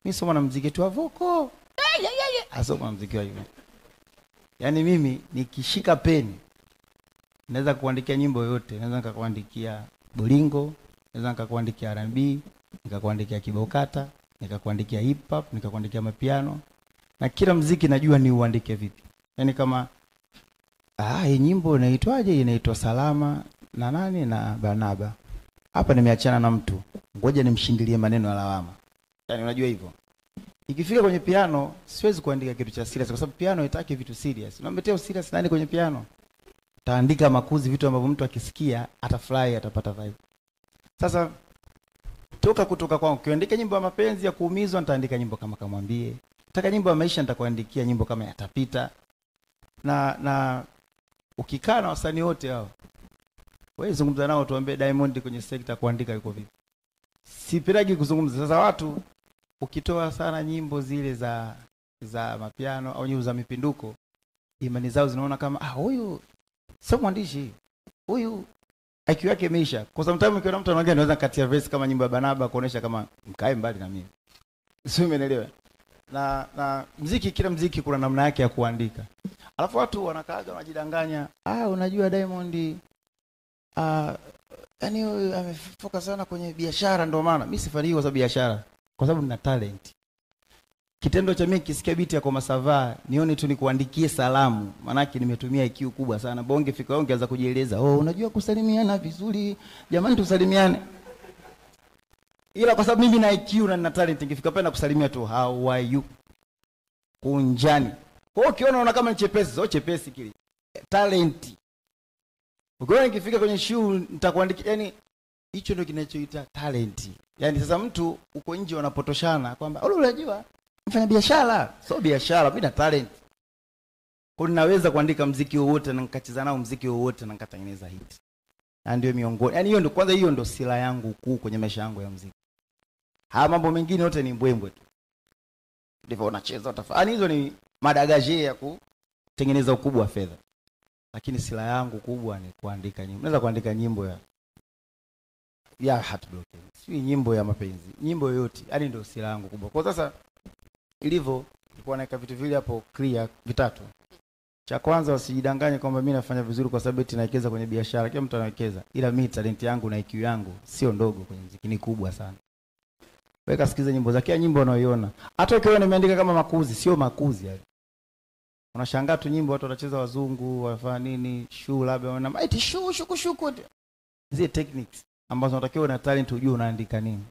Mimi sio mwanamuziki tu avoko. Aso mwanamuziki wa hivyo. Yaani mimi nikishika peni naweza kuandikia nyimbo yote, naweza nikakuandikia bolingo, naweza nikakuandikia R&B, nikakuandikia kibokata, nikakuandikia hip hop, nikakuandikia mapiano. Na kila muziki najua ni uandike vipi. Yaani kama hii nyimbo inaitwaje? Inaitwa Salama na nani na Barnaba. Hapa nimeachana na mtu. Ngoja nimshindilie maneno ya lawama. Yaani unajua hivyo. Ikifika kwenye piano siwezi kuandika kitu cha serious kwa sababu piano haitaki vitu serious. Unamletea serious nani kwenye piano? Taandika makuzi, vitu ambavyo mtu akisikia atafurahi, atapata vibe. Sasa kutoka kwangu ukiandika nyimbo ya mapenzi ya kuumizwa nitaandika nyimbo kama Kamwambie. Nataka nyimbo ya maisha nitakuandikia nyimbo kama Yatapita. Na ukikaa na wasanii wote hao wewe zungumza nao tuambie Diamond kwenye sekta kuandika yuko vipi. Sipiragi kuzungumza. Sasa watu ukitoa sana nyimbo zile za mapiano au nyimbo za mipinduko, imani zao zinaona kama huyu sio mwandishi. Huyu IQ yake imeisha. Kwa sababu mtu ukiona mtu anaongea anaweza katia verse kama nyimbo ya Barnaba kuonesha kama mkae mbali na mimi. Sio, umeelewa? Na muziki, kila muziki kuna namna yake ya kuandika. Alafu watu wanakaaga wanajidanganya, unajua Diamond yani amefoka sana kwenye biashara ndio maana. Mimi sifanikiwi kwa sababu biashara, kwa sababu nina talent. Kitendo cha mimi kisikia biti ya kwa Masava, nione tu nikuandikie salamu, maana yake nimetumia IQ kubwa sana. Bonge fika wewe ungeanza kujieleza, unajua kusalimiana vizuri, jamani tusalimiane. Ila kwa sababu mimi na IQ na nina talent, nikifika pale na kusalimia tu how are you? Kunjani. Kwa hiyo ukiona unaona kama ni chepesi, sio chepesi kile. Talent. Ukiona nikifika kwenye show nitakuandikia, yani hicho ndio kinachoita talent. Yani sasa mtu uko nje wanapotoshana kwamba unajua mfanya biashara, sio biashara, mimi na talent. Kwa ninaweza kuandika muziki wowote na nikacheza nao muziki wowote na nikatengeneza hit. Na ndio miongoni. Yani hiyo ndio kwanza, hiyo ndio sila yangu kuu kwenye maisha yangu ya muziki. Haya mambo mengine yote ni mbwembwe tu. Ndivyo unacheza utafanya. Hizo ni madagaje ya kutengeneza ukubwa wa fedha. Lakini sila yangu kubwa ni kuandika nyimbo. Naweza kuandika nyimbo ya heartbroken. Sio nyimbo ya mapenzi. Nyimbo yoyote. Yani ndio sila yangu kubwa. Kwa sasa ilivyo nilikuwa naweka vitu vile hapo clear vitatu. Cha kwanza, usijidanganye kwamba mimi nafanya vizuri kwa sababu eti nawekeza kwenye biashara. Kila mtu anawekeza. Ila mimi talent yangu na IQ yangu sio ndogo kwenye muziki, ni kubwa sana. Weka sikiza nyimbo zake, nyimbo unayoiona. Hata ukiona nimeandika kama makuzi, sio makuzi yale. Unashangaa tu nyimbo watu wanacheza wazungu, wafanya nini, show labda wana eti show shuku. Zile techniques ambazo unatakiwa na talent ujue unaandika nini.